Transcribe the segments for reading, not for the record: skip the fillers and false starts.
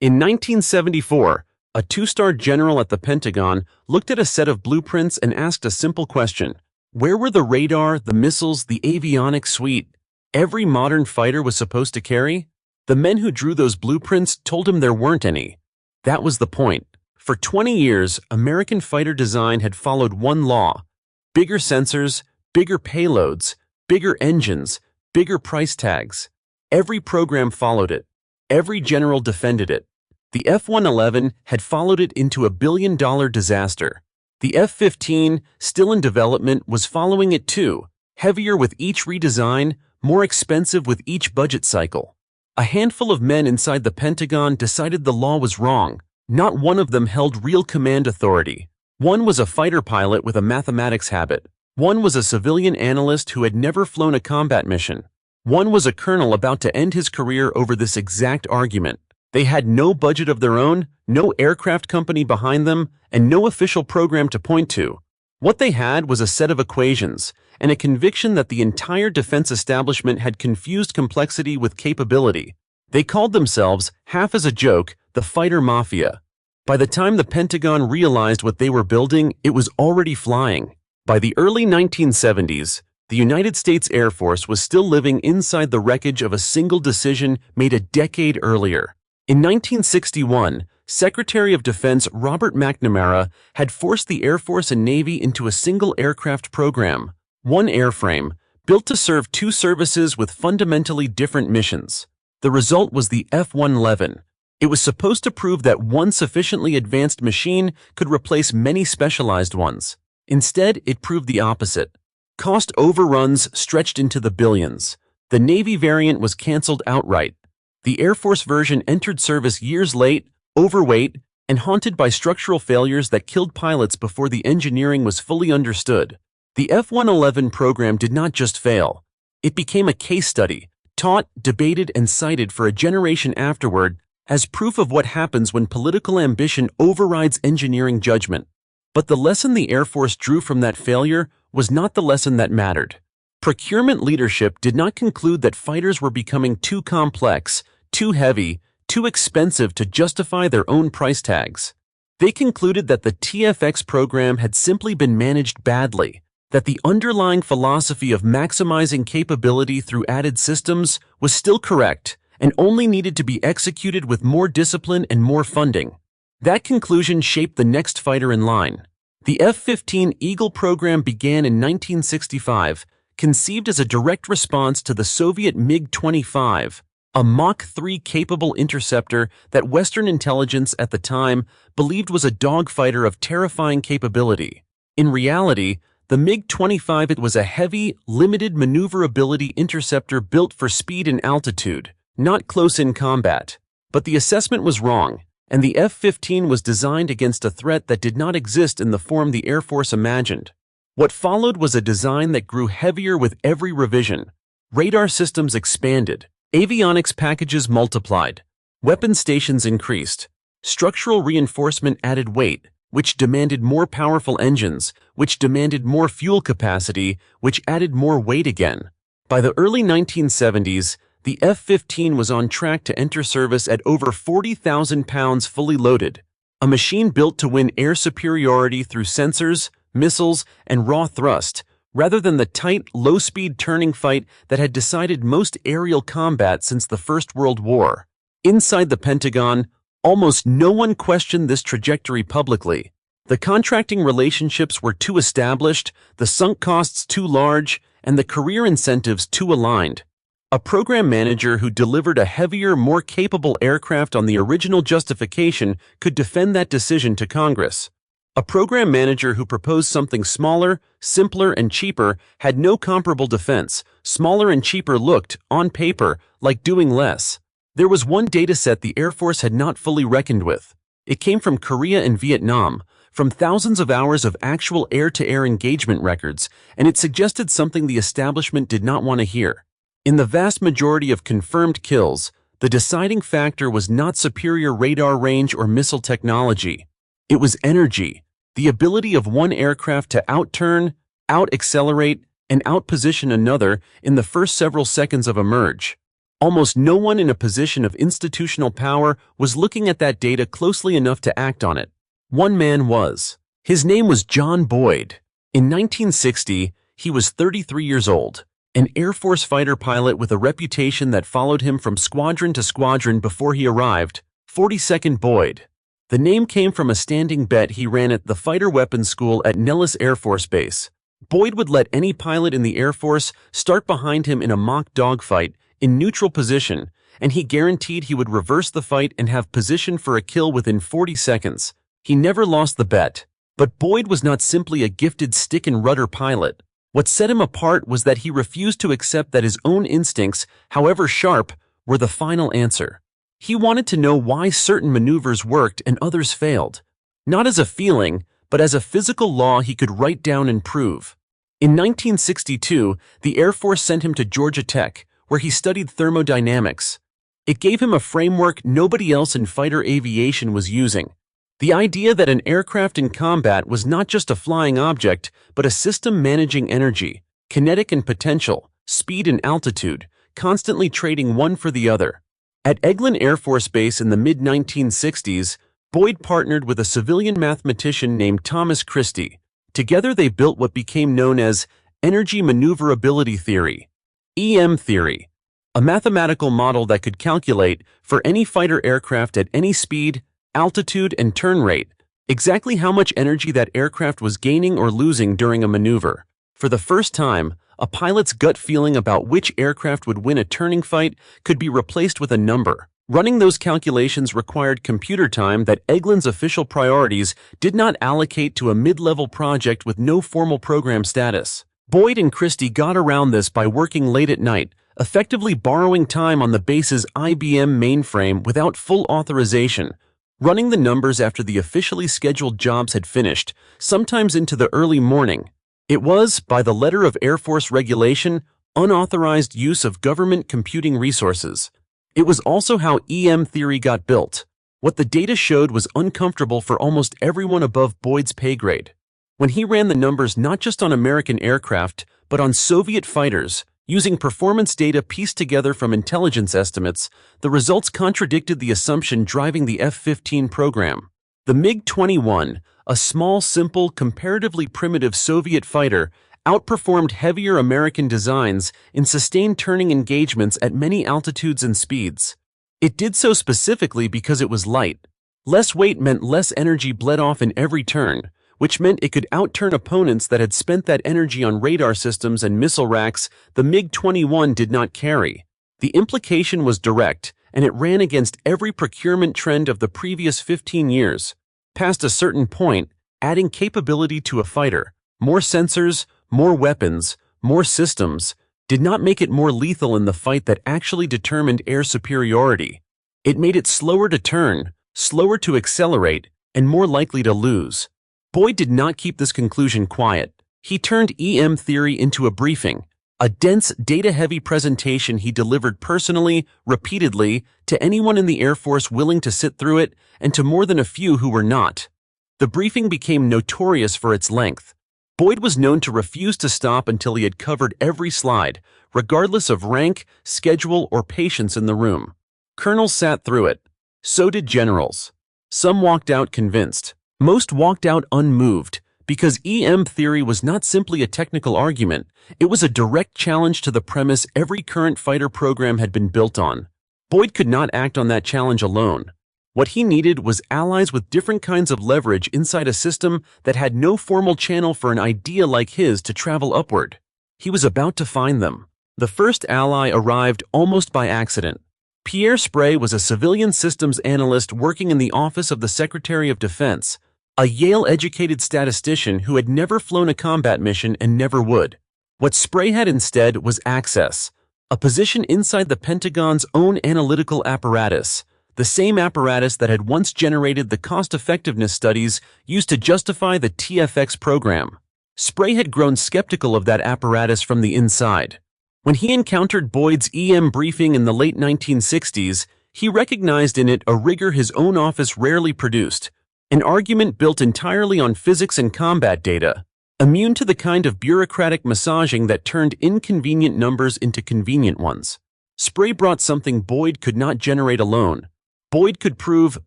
In 1974, a two-star general at the Pentagon looked at a set of blueprints and asked a simple question. Where were the radar, the missiles, the avionics suite every modern fighter was supposed to carry? The men who drew those blueprints told him there weren't any. That was the point. For 20 years, American fighter design had followed one law: bigger sensors, bigger payloads, bigger engines, bigger price tags. Every program followed it. Every general defended it. The F-111 had followed it into a billion-dollar disaster. The F-15, still in development, was following it too, heavier with each redesign, more expensive with each budget cycle. A handful of men inside the Pentagon decided the law was wrong. Not one of them held real command authority. One was a fighter pilot with a mathematics habit. One was a civilian analyst who had never flown a combat mission. One was a colonel about to end his career over this exact argument. They had no budget of their own, no aircraft company behind them, and no official program to point to. What they had was a set of equations, and a conviction that the entire defense establishment had confused complexity with capability. They called themselves, half as a joke, the Fighter Mafia. By the time the Pentagon realized what they were building, it was already flying. By the early 1970s, the United States Air Force was still living inside the wreckage of a single decision made a decade earlier. In 1961, Secretary of Defense Robert McNamara had forced the Air Force and Navy into a single aircraft program, one airframe, built to serve two services with fundamentally different missions. The result was the F-111. It was supposed to prove that one sufficiently advanced machine could replace many specialized ones. Instead, it proved the opposite. Cost overruns stretched into the billions. The Navy variant was canceled outright. The Air Force version entered service years late, overweight, and haunted by structural failures that killed pilots before the engineering was fully understood. The F-111 program did not just fail. It became a case study, taught, debated, and cited for a generation afterward as proof of what happens when political ambition overrides engineering judgment. But the lesson the Air Force drew from that failure was not the lesson that mattered. Procurement leadership did not conclude that fighters were becoming too complex, too heavy, too expensive to justify their own price tags. They concluded that the TFX program had simply been managed badly, that the underlying philosophy of maximizing capability through added systems was still correct and only needed to be executed with more discipline and more funding. That conclusion shaped the next fighter in line. The F-15 Eagle program began in 1965, conceived as a direct response to the Soviet MiG-25, a Mach 3 capable interceptor that Western intelligence at the time believed was a dogfighter of terrifying capability. In reality, the MiG-25 was a heavy, limited maneuverability interceptor built for speed and altitude, not close-in combat. But the assessment was wrong, and the F-15 was designed against a threat that did not exist in the form the Air Force imagined. What followed was a design that grew heavier with every revision. Radar systems expanded, avionics packages multiplied, weapon stations increased, structural reinforcement added weight, which demanded more powerful engines, which demanded more fuel capacity, which added more weight again. By the early 1970s, the F-15 was on track to enter service at over 40,000 pounds fully loaded, a machine built to win air superiority through sensors, missiles, and raw thrust, rather than the tight, low-speed turning fight that had decided most aerial combat since the First World War. Inside the Pentagon, almost no one questioned this trajectory publicly. The contracting relationships were too established, the sunk costs too large, and the career incentives too aligned. A program manager who delivered a heavier, more capable aircraft on the original justification could defend that decision to Congress. A program manager who proposed something smaller, simpler, and cheaper had no comparable defense. Smaller and cheaper looked, on paper, like doing less. There was one dataset the Air Force had not fully reckoned with. It came from Korea and Vietnam, from thousands of hours of actual air-to-air engagement records, and it suggested something the establishment did not want to hear. In the vast majority of confirmed kills, the deciding factor was not superior radar range or missile technology. It was energy, the ability of one aircraft to outturn, out-accelerate, and outposition another in the first several seconds of a merge. Almost no one in a position of institutional power was looking at that data closely enough to act on it. One man was. His name was John Boyd. In 1960, he was 33 years old, an Air Force fighter pilot with a reputation that followed him from squadron to squadron before he arrived, 42nd Boyd. The name came from a standing bet he ran at the Fighter Weapons School at Nellis Air Force Base. Boyd would let any pilot in the Air Force start behind him in a mock dogfight in neutral position, and he guaranteed he would reverse the fight and have position for a kill within 40 seconds. He never lost the bet. But Boyd was not simply a gifted stick-and-rudder pilot. What set him apart was that he refused to accept that his own instincts, however sharp, were the final answer. He wanted to know why certain maneuvers worked and others failed. Not as a feeling, but as a physical law he could write down and prove. In 1962, the Air Force sent him to Georgia Tech, where he studied thermodynamics. It gave him a framework nobody else in fighter aviation was using. The idea that an aircraft in combat was not just a flying object, but a system managing energy, kinetic and potential, speed and altitude, constantly trading one for the other. At Eglin Air Force Base in the mid-1960s, Boyd partnered with a civilian mathematician named Thomas Christie. Together they built what became known as energy-maneuverability theory, EM theory, a mathematical model that could calculate, for any fighter aircraft at any speed, altitude, and turn rate, exactly how much energy that aircraft was gaining or losing during a maneuver. For the first time, a pilot's gut feeling about which aircraft would win a turning fight could be replaced with a number. Running those calculations required computer time that Eglin's official priorities did not allocate to a mid-level project with no formal program status. Boyd and Christie got around this by working late at night, effectively borrowing time on the base's IBM mainframe without full authorization, running the numbers after the officially scheduled jobs had finished, sometimes into the early morning. It was, by the letter of Air Force regulation, unauthorized use of government computing resources. It was also how EM theory got built. What the data showed was uncomfortable for almost everyone above Boyd's pay grade. When he ran the numbers not just on American aircraft, but on Soviet fighters, using performance data pieced together from intelligence estimates, the results contradicted the assumption driving the F-15 program. The MiG-21, a small, simple, comparatively primitive Soviet fighter, outperformed heavier American designs in sustained turning engagements at many altitudes and speeds. It did so specifically because it was light. Less weight meant less energy bled off in every turn, which meant it could outturn opponents that had spent that energy on radar systems and missile racks the MiG-21 did not carry. The implication was direct, and it ran against every procurement trend of the previous 15 years. Past a certain point, adding capability to a fighter, more sensors, more weapons, more systems, did not make it more lethal in the fight that actually determined air superiority. It made it slower to turn, slower to accelerate, and more likely to lose. Boyd did not keep this conclusion quiet. He turned EM theory into a briefing, a dense, data-heavy presentation he delivered personally, repeatedly, to anyone in the Air Force willing to sit through it, and to more than a few who were not. The briefing became notorious for its length. Boyd was known to refuse to stop until he had covered every slide, regardless of rank, schedule, or patience in the room. Colonels sat through it. So did generals. Some walked out convinced. Most walked out unmoved, because EM theory was not simply a technical argument, it was a direct challenge to the premise every current fighter program had been built on. Boyd could not act on that challenge alone. What he needed was allies with different kinds of leverage inside a system that had no formal channel for an idea like his to travel upward. He was about to find them. The first ally arrived almost by accident. Pierre Sprey was a civilian systems analyst working in the Office of the Secretary of Defense, a Yale-educated statistician who had never flown a combat mission and never would. What Sprey had instead was access, a position inside the Pentagon's own analytical apparatus, the same apparatus that had once generated the cost-effectiveness studies used to justify the TFX program. Sprey had grown skeptical of that apparatus from the inside. When he encountered Boyd's EM briefing in the late 1960s, he recognized in it a rigor his own office rarely produced, an argument built entirely on physics and combat data, immune to the kind of bureaucratic massaging that turned inconvenient numbers into convenient ones. Sprey brought something Boyd could not generate alone. Boyd could prove,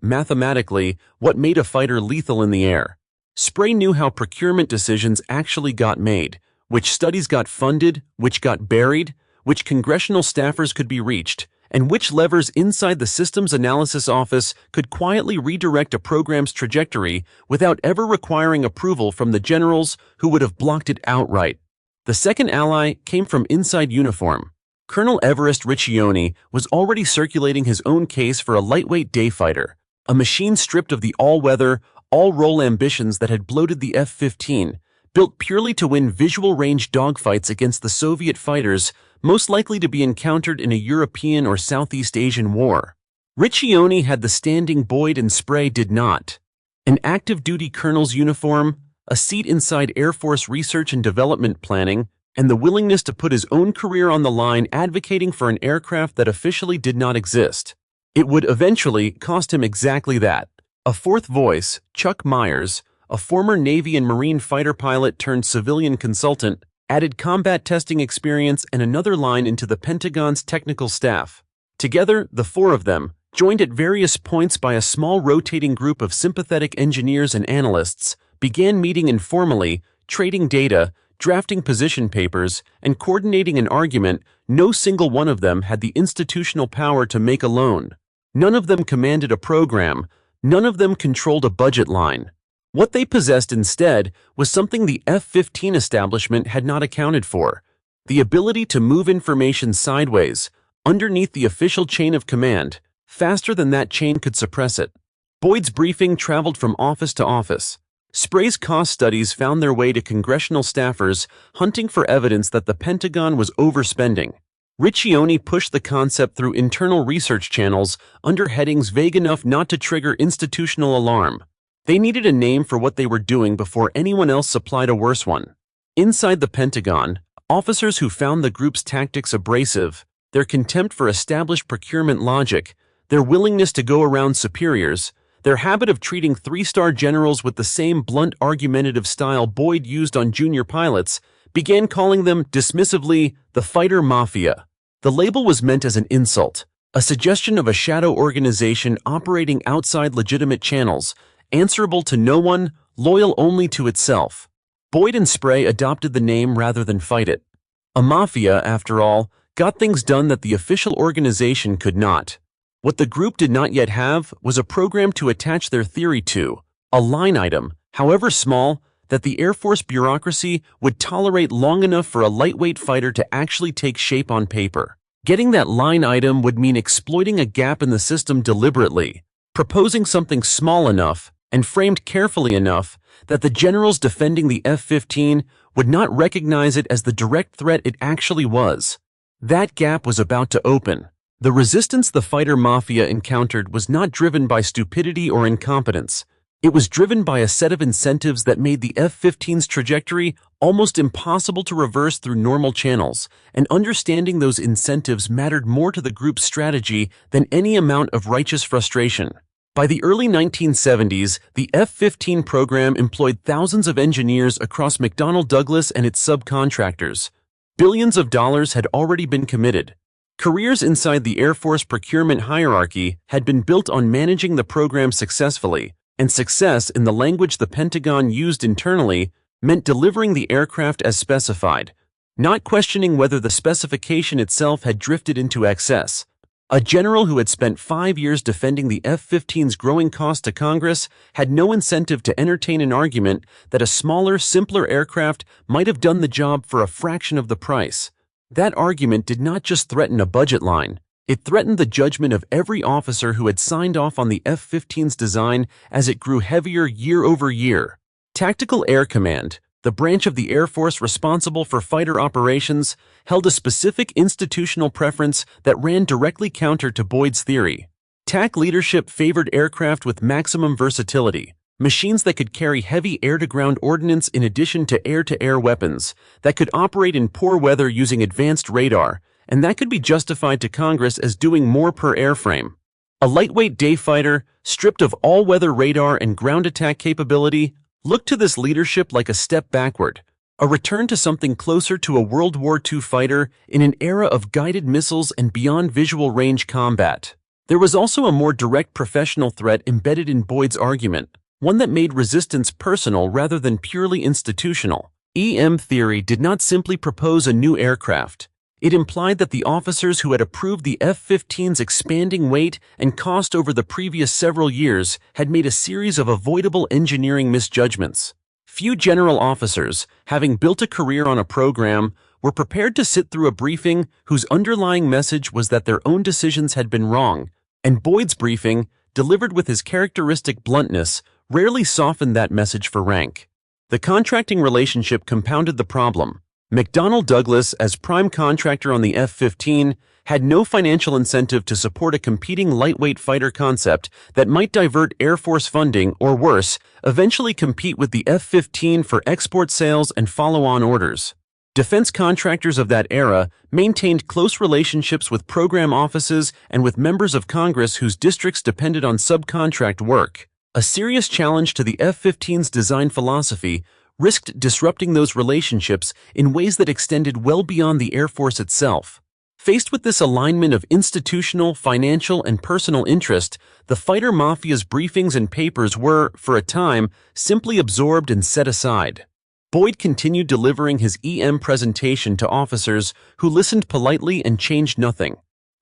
mathematically, what made a fighter lethal in the air. Sprey knew how procurement decisions actually got made, which studies got funded, which got buried, which congressional staffers could be reached, and which levers inside the Systems Analysis Office could quietly redirect a program's trajectory without ever requiring approval from the generals who would have blocked it outright. The second ally came from inside uniform. Colonel Everest Riccioni was already circulating his own case for a lightweight day fighter, a machine stripped of the all-weather, all-role ambitions that had bloated the F-15, built purely to win visual-range dogfights against the Soviet fighters most likely to be encountered in a European or Southeast Asian war. Riccioni had the standing Boyd and Sprey did not. An active-duty colonel's uniform, a seat inside Air Force research and development planning, and the willingness to put his own career on the line advocating for an aircraft that officially did not exist. It would eventually cost him exactly that. A fourth voice, Chuck Myers, a former Navy and Marine fighter pilot turned civilian consultant, added combat testing experience and another line into the Pentagon's technical staff. Together, the four of them, joined at various points by a small rotating group of sympathetic engineers and analysts, began meeting informally, trading data, drafting position papers, and coordinating an argument no single one of them had the institutional power to make alone. None of them commanded a program, none of them controlled a budget line. What they possessed instead was something the F-15 establishment had not accounted for: the ability to move information sideways, underneath the official chain of command, faster than that chain could suppress it. Boyd's briefing traveled from office to office. Spray's cost studies found their way to congressional staffers hunting for evidence that the Pentagon was overspending. Riccioni pushed the concept through internal research channels under headings vague enough not to trigger institutional alarm. They needed a name for what they were doing before anyone else supplied a worse one. Inside the Pentagon, officers who found the group's tactics abrasive, their contempt for established procurement logic, their willingness to go around superiors, their habit of treating three-star generals with the same blunt argumentative style Boyd used on junior pilots, began calling them dismissively the Fighter Mafia. The label was meant as an insult, a suggestion of a shadow organization operating outside legitimate channels, answerable to no one, loyal only to itself. Boyd and Sprey adopted the name rather than fight it. A mafia, after all, got things done that the official organization could not. What the group did not yet have was a program to attach their theory to, a line item, however small, that the Air Force bureaucracy would tolerate long enough for a lightweight fighter to actually take shape on paper. Getting that line item would mean exploiting a gap in the system deliberately, proposing something small enough and framed carefully enough that the generals defending the F-15 would not recognize it as the direct threat it actually was. That gap was about to open. The resistance the Fighter Mafia encountered was not driven by stupidity or incompetence. It was driven by a set of incentives that made the F-15's trajectory almost impossible to reverse through normal channels, and understanding those incentives mattered more to the group's strategy than any amount of righteous frustration. By the early 1970s, the F-15 program employed thousands of engineers across McDonnell Douglas and its subcontractors. Billions of dollars had already been committed. Careers inside the Air Force procurement hierarchy had been built on managing the program successfully, and success, in the language the Pentagon used internally, meant delivering the aircraft as specified, not questioning whether the specification itself had drifted into excess. A general who had spent 5 years defending the F-15's growing cost to Congress had no incentive to entertain an argument that a smaller, simpler aircraft might have done the job for a fraction of the price. That argument did not just threaten a budget line. It threatened the judgment of every officer who had signed off on the F-15's design as it grew heavier year over year. Tactical Air Command, the branch of the Air Force responsible for fighter operations, held a specific institutional preference that ran directly counter to Boyd's theory. TAC leadership favored aircraft with maximum versatility, machines that could carry heavy air-to-ground ordnance in addition to air-to-air weapons, that could operate in poor weather using advanced radar, and that could be justified to Congress as doing more per airframe. A lightweight day fighter, stripped of all-weather radar and ground attack capability, looked to this leadership like a step backward. A return to something closer to a World War II fighter in an era of guided missiles and beyond visual range combat. There was also a more direct professional threat embedded in Boyd's argument, one that made resistance personal rather than purely institutional. EM theory did not simply propose a new aircraft. It implied that the officers who had approved the F-15's expanding weight and cost over the previous several years had made a series of avoidable engineering misjudgments. Few general officers, having built a career on a program, were prepared to sit through a briefing whose underlying message was that their own decisions had been wrong, and Boyd's briefing, delivered with his characteristic bluntness, rarely softened that message for rank. The contracting relationship compounded the problem. McDonnell Douglas, as prime contractor on the F-15, had no financial incentive to support a competing lightweight fighter concept that might divert Air Force funding or, worse, eventually compete with the F-15 for export sales and follow-on orders. Defense contractors of that era maintained close relationships with program offices and with members of Congress whose districts depended on subcontract work. A serious challenge to the F-15's design philosophy risked disrupting those relationships in ways that extended well beyond the Air Force itself. Faced with this alignment of institutional, financial, and personal interest, the Fighter Mafia's briefings and papers were, for a time, simply absorbed and set aside. Boyd continued delivering his EM presentation to officers who listened politely and changed nothing.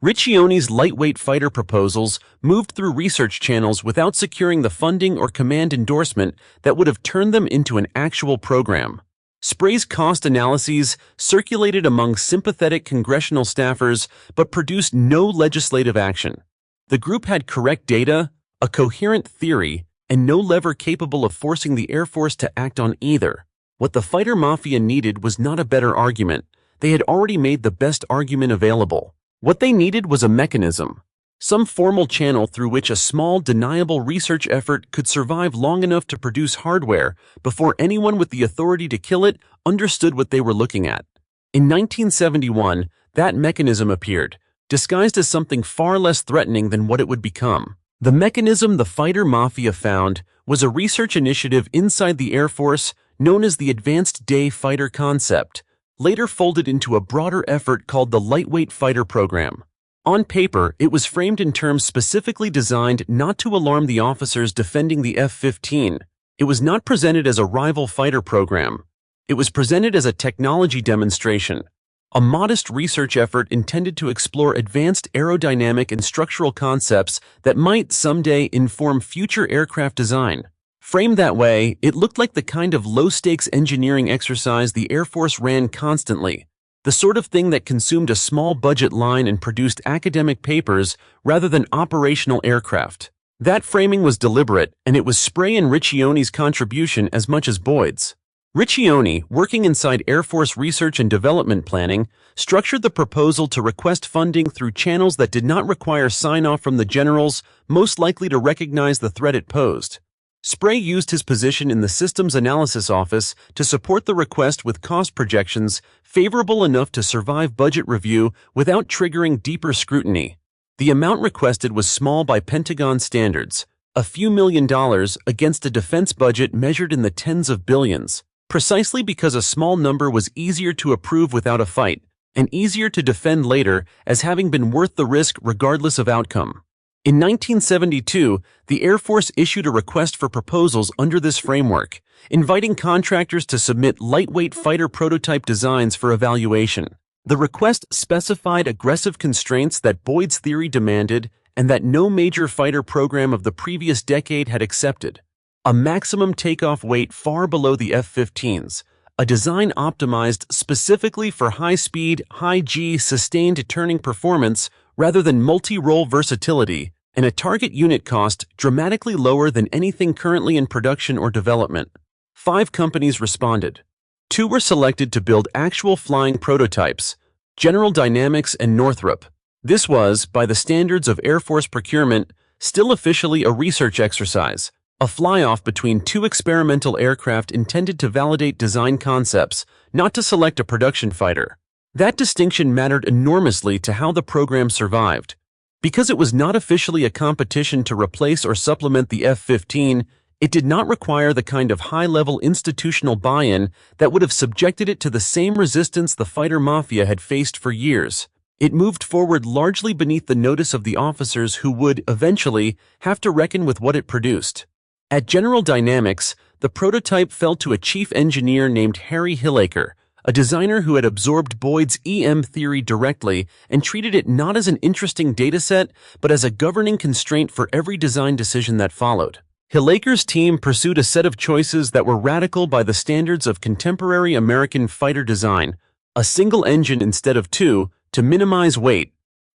Riccioni's lightweight fighter proposals moved through research channels without securing the funding or command endorsement that would have turned them into an actual program. Spray's cost analyses circulated among sympathetic congressional staffers but produced no legislative action. The group had correct data, a coherent theory, and no lever capable of forcing the Air Force to act on either. What the Fighter Mafia needed was not a better argument. They had already made the best argument available. What they needed was a mechanism, some formal channel through which a small, deniable research effort could survive long enough to produce hardware before anyone with the authority to kill it understood what they were looking at. In 1971, that mechanism appeared, disguised as something far less threatening than what it would become. The mechanism the Fighter Mafia found was a research initiative inside the Air Force known as the Advanced Day Fighter Concept, later folded into a broader effort called the Lightweight Fighter Program. On paper, it was framed in terms specifically designed not to alarm the officers defending the F-15. It was not presented as a rival fighter program. It was presented as a technology demonstration, a modest research effort intended to explore advanced aerodynamic and structural concepts that might someday inform future aircraft design. Framed that way, it looked like the kind of low-stakes engineering exercise the Air Force ran constantly, the sort of thing that consumed a small budget line and produced academic papers rather than operational aircraft. That framing was deliberate, and it was Sprey and Riccioni's contribution as much as Boyd's. Riccioni, working inside Air Force research and development planning, structured the proposal to request funding through channels that did not require sign-off from the generals most likely to recognize the threat it posed. Sprey used his position in the Systems Analysis Office to support the request with cost projections favorable enough to survive budget review without triggering deeper scrutiny. The amount requested was small by Pentagon standards, a few $1,000,000 against a defense budget measured in the tens of billions, precisely because a small number was easier to approve without a fight, and easier to defend later as having been worth the risk regardless of outcome. In 1972, the Air Force issued a request for proposals under this framework, inviting contractors to submit lightweight fighter prototype designs for evaluation. The request specified aggressive constraints that Boyd's theory demanded and that no major fighter program of the previous decade had accepted. A maximum takeoff weight far below the F-15's, a design optimized specifically for high-speed, high-G sustained turning performance rather than multi-role versatility, and a target unit cost dramatically lower than anything currently in production or development. 5 companies responded. 2 were selected to build actual flying prototypes, General Dynamics and Northrop. This was, by the standards of Air Force procurement, still officially a research exercise, a fly-off between 2 experimental aircraft intended to validate design concepts, not to select a production fighter. That distinction mattered enormously to how the program survived. Because it was not officially a competition to replace or supplement the F-15, It did not require the kind of high-level institutional buy-in that would have subjected it to the same resistance the Fighter Mafia had faced for years. It moved forward largely beneath the notice of the officers who would, eventually, have to reckon with what it produced. At General Dynamics, the prototype fell to a chief engineer named Harry Hillaker, a designer who had absorbed Boyd's EM theory directly and treated it not as an interesting dataset, but as a governing constraint for every design decision that followed. Hillaker's team pursued a set of choices that were radical by the standards of contemporary American fighter design: a single engine instead of two to minimize weight,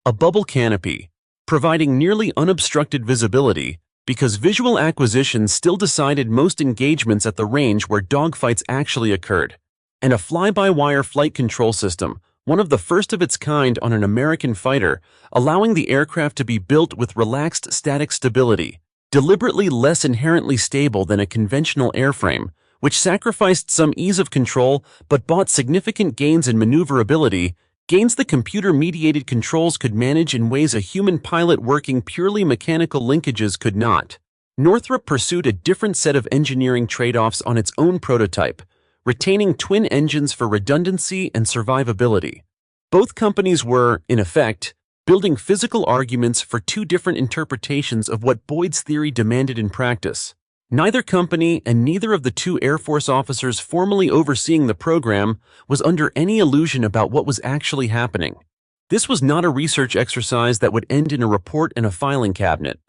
a bubble canopy, providing nearly unobstructed visibility, because visual acquisition still decided most engagements at the range where dogfights actually occurred, and a fly-by-wire flight control system, one of the first of its kind on an American fighter, allowing the aircraft to be built with relaxed static stability, deliberately less inherently stable than a conventional airframe, which sacrificed some ease of control but bought significant gains in maneuverability, gains the computer-mediated controls could manage in ways a human pilot working purely mechanical linkages could not. Northrop pursued a different set of engineering trade-offs on its own prototype, retaining twin engines for redundancy and survivability. Both companies were, in effect, building physical arguments for two different interpretations of what Boyd's theory demanded in practice. Neither company and neither of the two Air Force officers formally overseeing the program was under any illusion about what was actually happening. This was not a research exercise that would end in a report and a filing cabinet.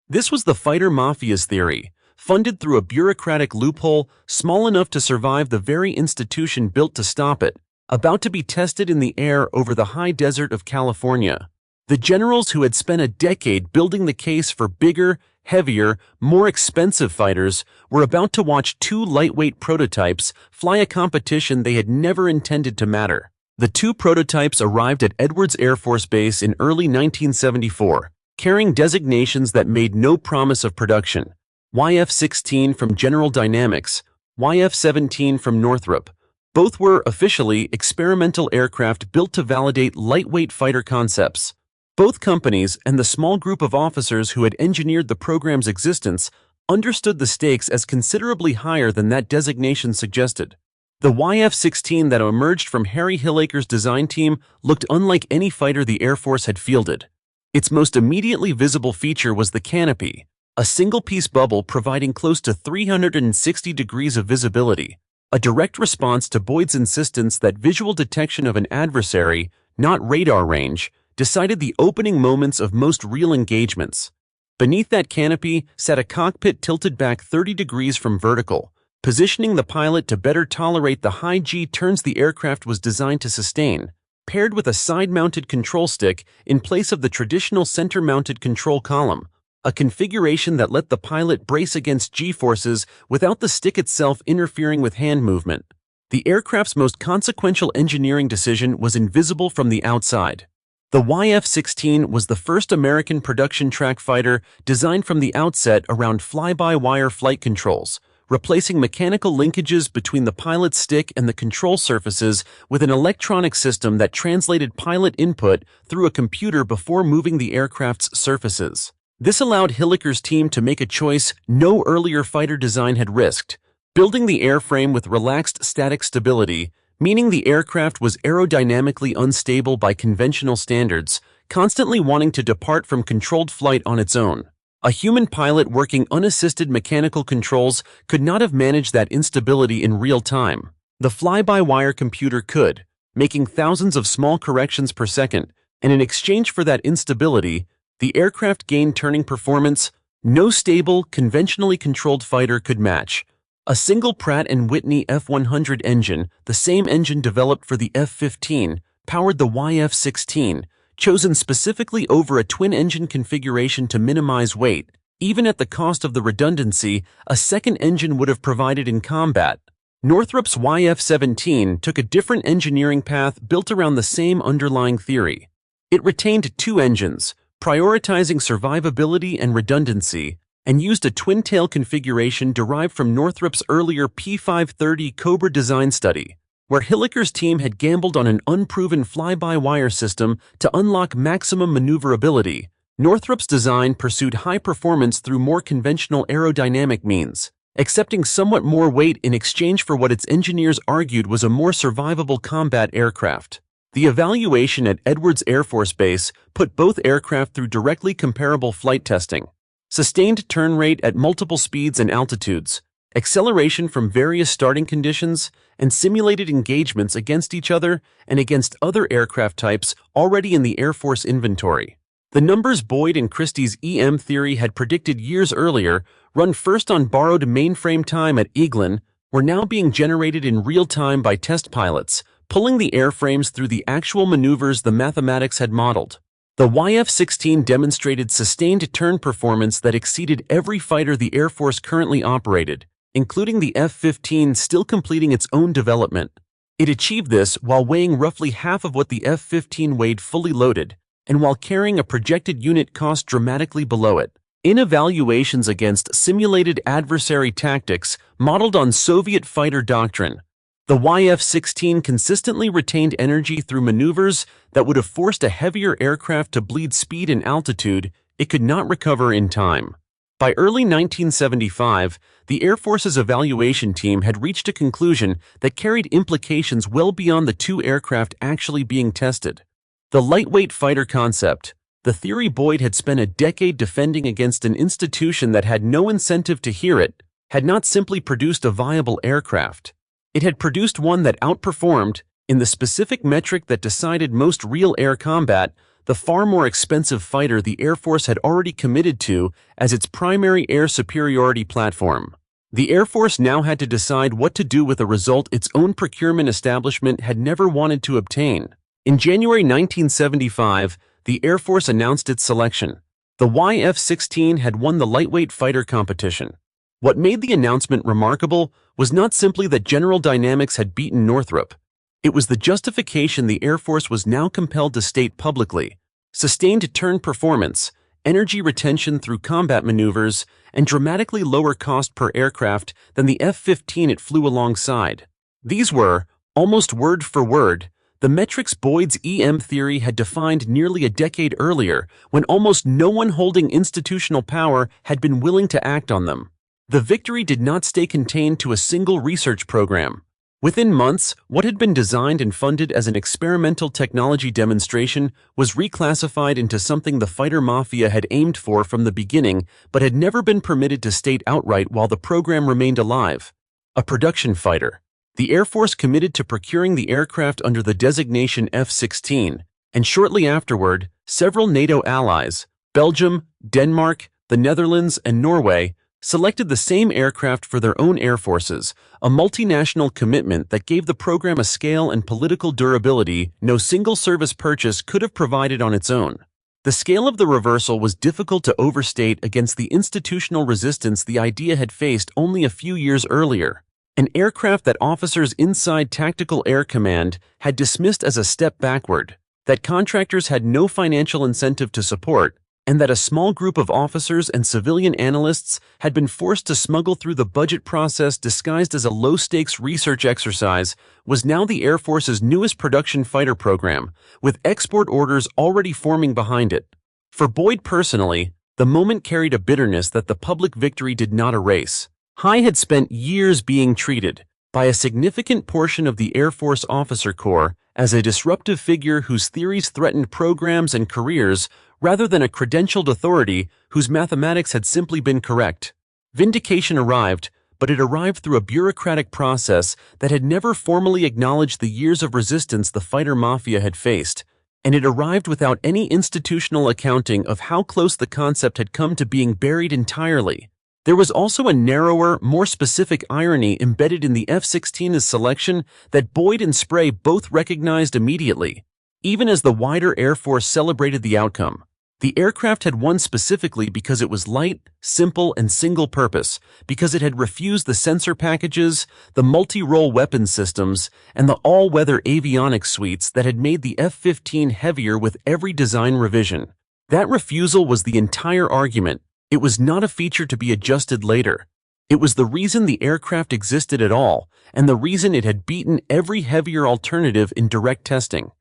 This was the Fighter Mafia's theory, funded through a bureaucratic loophole small enough to survive the very institution built to stop it, about to be tested in the air over the high desert of California. The generals who had spent a decade building the case for bigger, heavier, more expensive fighters were about to watch two lightweight prototypes fly a competition they had never intended to matter. The two prototypes arrived at Edwards Air Force Base in early 1974, carrying designations that made no promise of production: YF-16 from General Dynamics, YF-17 from Northrop. Both were, officially, experimental aircraft built to validate lightweight fighter concepts. Both companies and the small group of officers who had engineered the program's existence understood the stakes as considerably higher than that designation suggested. The YF-16 that emerged from Harry Hillaker's design team looked unlike any fighter the Air Force had fielded. Its most immediately visible feature was the canopy, a single-piece bubble providing close to 360 degrees of visibility, a direct response to Boyd's insistence that visual detection of an adversary, not radar range, decided the opening moments of most real engagements. Beneath that canopy sat a cockpit tilted back 30 degrees from vertical, positioning the pilot to better tolerate the high G turns the aircraft was designed to sustain, paired with a side-mounted control stick in place of the traditional center-mounted control column, a configuration that let the pilot brace against G-forces without the stick itself interfering with hand movement. The aircraft's most consequential engineering decision was invisible from the outside. The YF-16 was the first American production track fighter designed from the outset around fly-by-wire flight controls, replacing mechanical linkages between the pilot's stick and the control surfaces with an electronic system that translated pilot input through a computer before moving the aircraft's surfaces. This allowed Hillaker's team to make a choice no earlier fighter design had risked, building the airframe with relaxed static stability, meaning the aircraft was aerodynamically unstable by conventional standards, constantly wanting to depart from controlled flight on its own. A human pilot working unassisted mechanical controls could not have managed that instability in real time. The fly-by-wire computer could, making thousands of small corrections per second, and in exchange for that instability, the aircraft gained turning performance no stable, conventionally controlled fighter could match. A single Pratt & Whitney F-100 engine, the same engine developed for the F-15, powered the YF-16, chosen specifically over a twin-engine configuration to minimize weight. Even at the cost of the redundancy a second engine would have provided in combat. Northrop's YF-17 took a different engineering path built around the same underlying theory. It retained two engines, prioritizing survivability and redundancy, and used a twin-tail configuration derived from Northrop's earlier P530 Cobra design study, where Hillaker's team had gambled on an unproven fly-by-wire system to unlock maximum maneuverability. Northrop's design pursued high performance through more conventional aerodynamic means, accepting somewhat more weight in exchange for what its engineers argued was a more survivable combat aircraft. The evaluation at Edwards Air Force Base put both aircraft through directly comparable flight testing. Sustained turn rate at multiple speeds and altitudes, acceleration from various starting conditions, and simulated engagements against each other and against other aircraft types already in the Air Force inventory. The numbers Boyd and Christie's EM theory had predicted years earlier, run first on borrowed mainframe time at Eglin, were now being generated in real time by test pilots, pulling the airframes through the actual maneuvers the mathematics had modeled. The YF-16 demonstrated sustained turn performance that exceeded every fighter the Air Force currently operated, including the F-15 still completing its own development. It achieved this while weighing roughly half of what the F-15 weighed fully loaded, and while carrying a projected unit cost dramatically below it. In evaluations against simulated adversary tactics modeled on Soviet fighter doctrine, the YF-16 consistently retained energy through maneuvers that would have forced a heavier aircraft to bleed speed and altitude it could not recover in time. By early 1975, the Air Force's evaluation team had reached a conclusion that carried implications well beyond the two aircraft actually being tested. The lightweight fighter concept, the theory Boyd had spent a decade defending against an institution that had no incentive to hear it, had not simply produced a viable aircraft. It had produced one that outperformed, in the specific metric that decided most real air combat, the far more expensive fighter the Air Force had already committed to as its primary air superiority platform. The Air Force now had to decide what to do with a result its own procurement establishment had never wanted to obtain. In January 1975, the Air Force announced its selection. The YF-16 had won the lightweight fighter competition. What made the announcement remarkable was not simply that General Dynamics had beaten Northrop. It was the justification the Air Force was now compelled to state publicly: sustained turn performance, energy retention through combat maneuvers, and dramatically lower cost per aircraft than the F-15 it flew alongside. These were, almost word for word, the metrics Boyd's EM theory had defined nearly a decade earlier, when almost no one holding institutional power had been willing to act on them. The victory did not stay contained to a single research program. Within months, what had been designed and funded as an experimental technology demonstration was reclassified into something the Fighter Mafia had aimed for from the beginning but had never been permitted to state outright while the program remained alive: a production fighter. The Air Force committed to procuring the aircraft under the designation F-16, and shortly afterward, several NATO allies, Belgium, Denmark, the Netherlands, and Norway, selected the same aircraft for their own air forces, a multinational commitment that gave the program a scale and political durability no single service purchase could have provided on its own. The scale of the reversal was difficult to overstate against the institutional resistance the idea had faced only a few years earlier. An aircraft that officers inside Tactical Air Command had dismissed as a step backward, that contractors had no financial incentive to support, and that a small group of officers and civilian analysts had been forced to smuggle through the budget process disguised as a low-stakes research exercise, was now the Air Force's newest production fighter program, with export orders already forming behind it. For Boyd personally, the moment carried a bitterness that the public victory did not erase. High had spent years being treated, by a significant portion of the Air Force officer corps, as a disruptive figure whose theories threatened programs and careers rather than a credentialed authority whose mathematics had simply been correct. Vindication arrived, but it arrived through a bureaucratic process that had never formally acknowledged the years of resistance the Fighter Mafia had faced, and it arrived without any institutional accounting of how close the concept had come to being buried entirely. There was also a narrower, more specific irony embedded in the F-16's selection that Boyd and Sprey both recognized immediately. Even as the wider Air Force celebrated the outcome, the aircraft had won specifically because it was light, simple, and single-purpose, because it had refused the sensor packages, the multi-role weapon systems, and the all-weather avionics suites that had made the F-15 heavier with every design revision. That refusal was the entire argument. It was not a feature to be adjusted later. It was the reason the aircraft existed at all, and the reason it had beaten every heavier alternative in direct testing.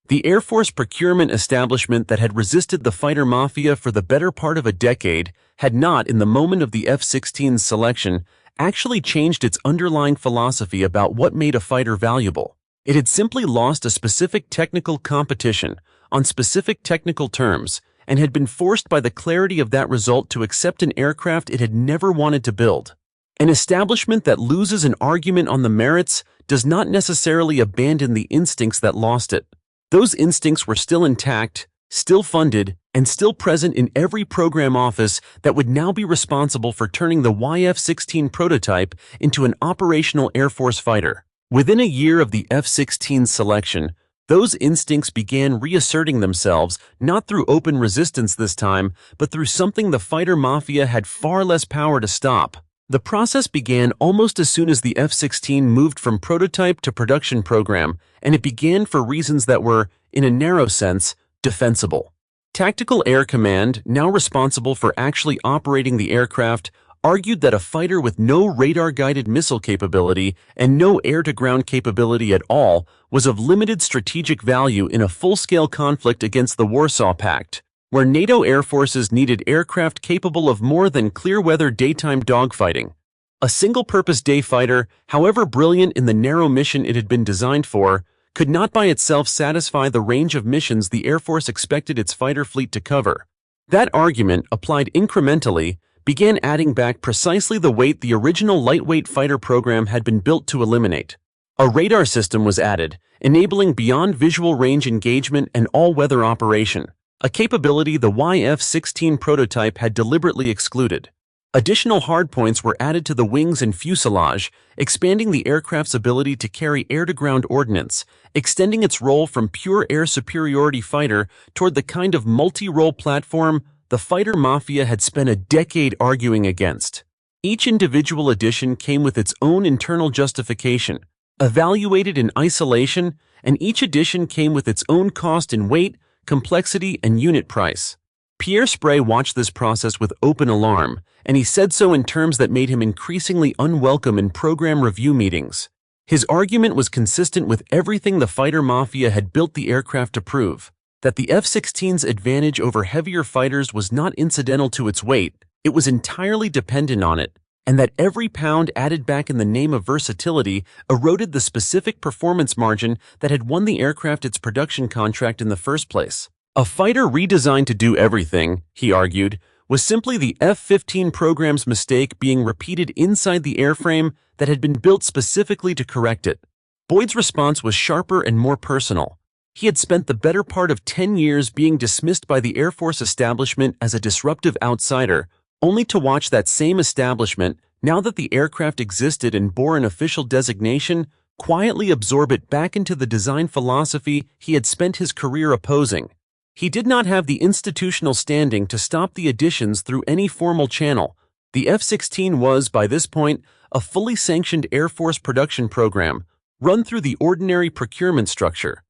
The Air Force procurement establishment that had resisted the fighter mafia for the better part of a decade had not, in the moment of the F-16's selection, actually changed its underlying philosophy about what made a fighter valuable. It had simply lost a specific technical competition on specific technical terms and had been forced by the clarity of that result to accept an aircraft it had never wanted to build. An establishment that loses an argument on the merits does not necessarily abandon the instincts that lost it. Those instincts were still intact, still funded, and still present in every program office that would now be responsible for turning the YF-16 prototype into an operational Air Force fighter. Within a year of the F-16's selection, those instincts began reasserting themselves not through open resistance this time, but through something the fighter mafia had far less power to stop. The process began almost as soon as the F-16 moved from prototype to production program, and it began for reasons that were, in a narrow sense, defensible. Tactical Air Command, now responsible for actually operating the aircraft, argued that a fighter with no radar-guided missile capability and no air-to-ground capability at all was of limited strategic value in a full-scale conflict against the Warsaw Pact, where NATO air forces needed aircraft capable of more than clear-weather daytime dogfighting. A single-purpose day fighter, however brilliant in the narrow mission it had been designed for, could not by itself satisfy the range of missions the Air Force expected its fighter fleet to cover. That argument, applied incrementally, began adding back precisely the weight the original lightweight fighter program had been built to eliminate. A radar system was added, enabling beyond visual range engagement and all-weather operation, a capability the YF-16 prototype had deliberately excluded. Additional hardpoints were added to the wings and fuselage, expanding the aircraft's ability to carry air-to-ground ordnance, extending its role from pure air superiority fighter toward the kind of multi-role platform the fighter mafia had spent a decade arguing against. Each individual addition came with its own internal justification, evaluated in isolation, and each addition came with its own cost in weight, complexity, and unit price. Pierre Sprey watched this process with open alarm, and he said so in terms that made him increasingly unwelcome in program review meetings. His argument was consistent with everything the fighter mafia had built the aircraft to prove, that the F-16's advantage over heavier fighters was not incidental to its weight, it was entirely dependent on it, and that every pound added back in the name of versatility eroded the specific performance margin that had won the aircraft its production contract in the first place. A fighter redesigned to do everything, he argued, was simply the F-15 program's mistake being repeated inside the airframe that had been built specifically to correct it. Boyd's response was sharper and more personal. He had spent the better part of 10 years being dismissed by the Air Force establishment as a disruptive outsider, only to watch that same establishment, now that the aircraft existed and bore an official designation, quietly absorb it back into the design philosophy he had spent his career opposing. He did not have the institutional standing to stop the additions through any formal channel. The F-16 was, by this point, a fully sanctioned Air Force production program, run through the ordinary procurement structure.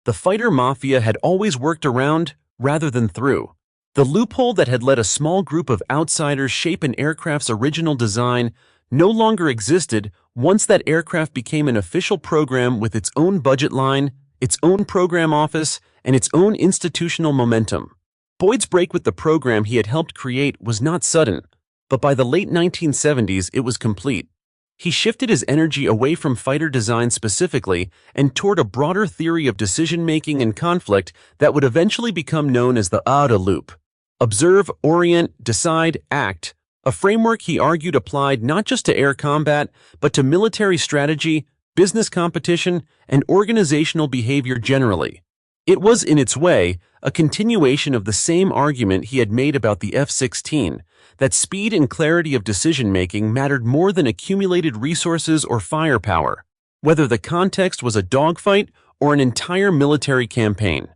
The fighter mafia had always worked around, rather than through. The loophole that had let a small group of outsiders shape an aircraft's original design no longer existed once that aircraft became an official program with its own budget line, its own program office, and its own institutional momentum. Boyd's break with the program he had helped create was not sudden, but by the late 1970s it was complete. He shifted his energy away from fighter design specifically and toward a broader theory of decision-making and conflict that would eventually become known as the OODA loop. Observe, orient, decide, act, a framework he argued applied not just to air combat, but to military strategy, business competition, and organizational behavior generally. It was, in its way, a continuation of the same argument he had made about the F-16, that speed and clarity of decision-making mattered more than accumulated resources or firepower, whether the context was a dogfight or an entire military campaign.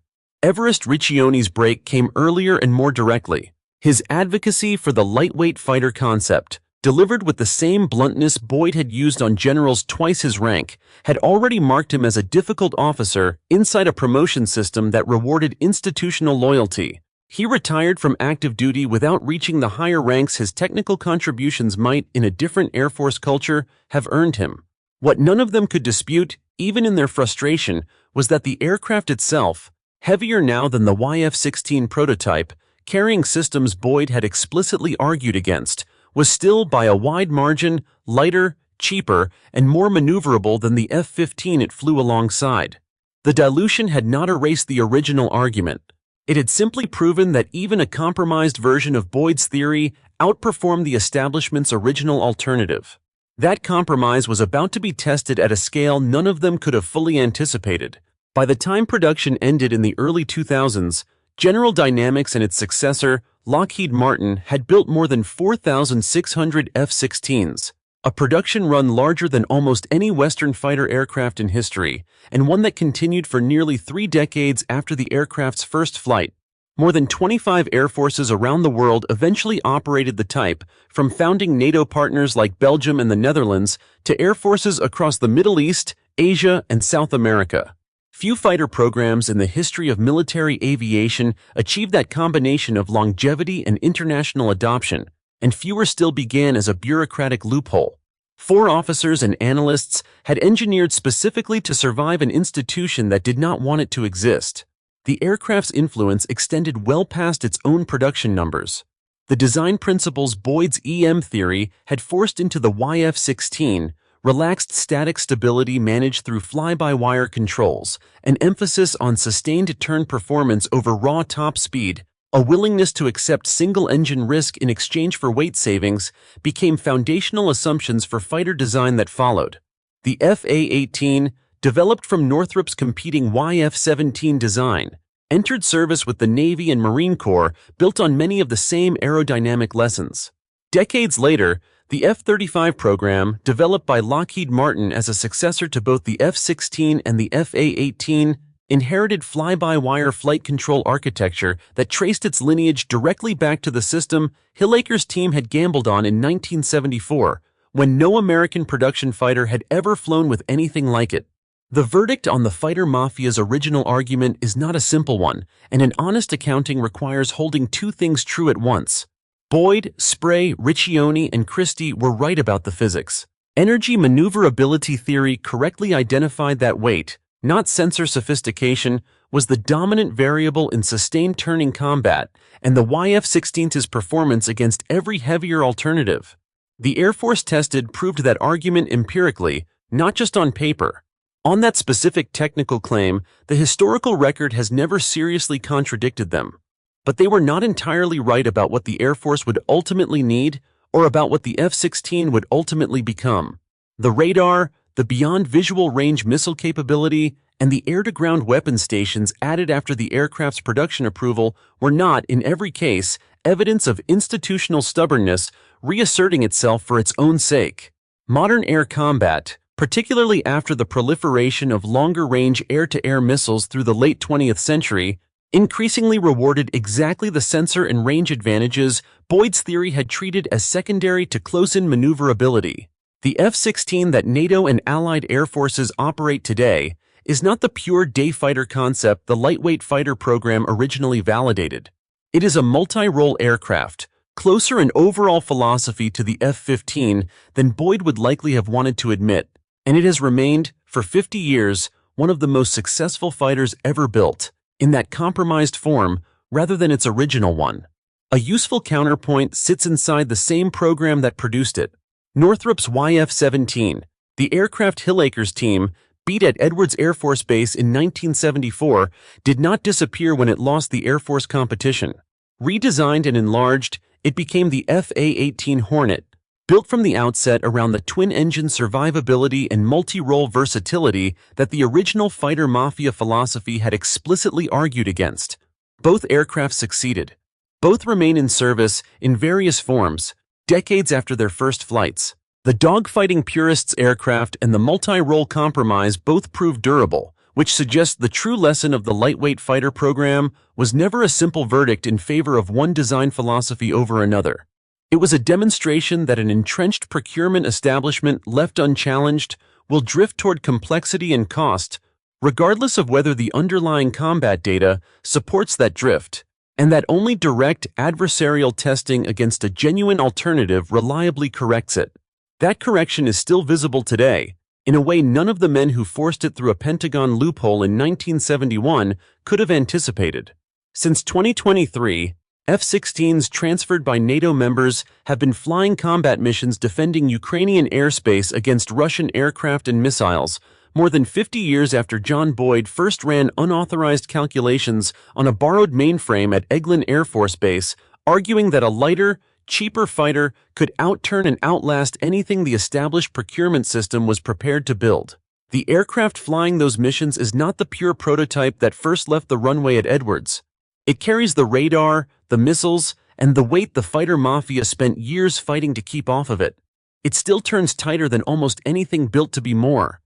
Everest Riccioni's break came earlier and more directly. His advocacy for the lightweight fighter concept, delivered with the same bluntness Boyd had used on generals twice his rank, had already marked him as a difficult officer inside a promotion system that rewarded institutional loyalty. He retired from active duty without reaching the higher ranks his technical contributions might, in a different Air Force culture, have earned him. What none of them could dispute, even in their frustration, was that the aircraft itself, Heavier now than the YF-16 prototype, carrying systems Boyd had explicitly argued against, was still by a wide margin lighter, cheaper, and more maneuverable than the F-15 it flew alongside. The dilution had not erased the original argument. It had simply proven that even a compromised version of Boyd's theory outperformed the establishment's original alternative. That compromise was about to be tested at a scale none of them could have fully anticipated. By the time production ended in the early 2000s, General Dynamics and its successor, Lockheed Martin, had built more than 4,600 F-16s, a production run larger than almost any Western fighter aircraft in history, and one that continued for nearly 3 decades after the aircraft's first flight. More than 25 air forces around the world eventually operated the type, from founding NATO partners like Belgium and the Netherlands to air forces across the Middle East, Asia, and South America. Few fighter programs in the history of military aviation achieved that combination of longevity and international adoption, and fewer still began as a bureaucratic loophole. 4 officers and analysts had engineered specifically to survive an institution that did not want it to exist. The aircraft's influence extended well past its own production numbers. The design principles Boyd's EM theory had forced into the YF-16, relaxed static stability managed through fly-by-wire controls, an emphasis on sustained turn performance over raw top speed, a willingness to accept single-engine risk in exchange for weight savings, became foundational assumptions for fighter design that followed. The FA-18, developed from Northrop's competing YF-17 design, entered service with the Navy and Marine Corps, built on many of the same aerodynamic lessons. Decades later, the F-35 program, developed by Lockheed Martin as a successor to both the F-16 and the FA-18, inherited fly-by-wire flight control architecture that traced its lineage directly back to the system Hillaker's team had gambled on in 1974, when no American production fighter had ever flown with anything like it. The verdict on the Fighter Mafia's original argument is not a simple one, and an honest accounting requires holding 2 things true at once. Boyd, Sprey, Riccioni, and Christie were right about the physics. Energy maneuverability theory correctly identified that weight, not sensor sophistication, was the dominant variable in sustained turning combat, and the YF-16's performance against every heavier alternative. The Air Force tested proved that argument empirically, not just on paper. On that specific technical claim, the historical record has never seriously contradicted them. But they were not entirely right about what the Air Force would ultimately need or about what the F-16 would ultimately become. The radar, the beyond visual range missile capability, and the air-to-ground weapon stations added after the aircraft's production approval were not, in every case, evidence of institutional stubbornness reasserting itself for its own sake. Modern air combat, particularly after the proliferation of longer-range air-to-air missiles through the late 20th century, increasingly rewarded exactly the sensor and range advantages Boyd's theory had treated as secondary to close-in maneuverability. The F-16 that NATO and allied air forces operate today is not the pure day fighter concept the lightweight fighter program originally validated. It is a multi-role aircraft, closer in overall philosophy to the F-15 than Boyd would likely have wanted to admit, and it has remained, for 50 years, one of the most successful fighters ever built, in that compromised form rather than its original one. A useful counterpoint sits inside the same program that produced it. Northrop's YF-17, the aircraft Hillaker's team beat at Edwards Air Force Base in 1974, did not disappear when it lost the Air Force competition. Redesigned and enlarged, it became the FA-18 Hornet, built from the outset around the twin-engine survivability and multi-role versatility that the original Fighter Mafia philosophy had explicitly argued against. Both aircraft succeeded. Both remain in service, in various forms, decades after their first flights. The dogfighting purists' aircraft and the multi-role compromise both proved durable, which suggests the true lesson of the lightweight fighter program was never a simple verdict in favor of one design philosophy over another. It was a demonstration that an entrenched procurement establishment left unchallenged will drift toward complexity and cost, regardless of whether the underlying combat data supports that drift, and that only direct adversarial testing against a genuine alternative reliably corrects it. That correction is still visible today, in a way none of the men who forced it through a Pentagon loophole in 1971 could have anticipated. Since 2023, F-16s transferred by NATO members have been flying combat missions defending Ukrainian airspace against Russian aircraft and missiles, more than 50 years after John Boyd first ran unauthorized calculations on a borrowed mainframe at Eglin Air Force Base, arguing that a lighter, cheaper fighter could outturn and outlast anything the established procurement system was prepared to build. The aircraft flying those missions is not the pure prototype that first left the runway at Edwards. It carries the radar, the missiles, and the weight the Fighter Mafia spent years fighting to keep off of it. It still turns tighter than almost anything built to be more.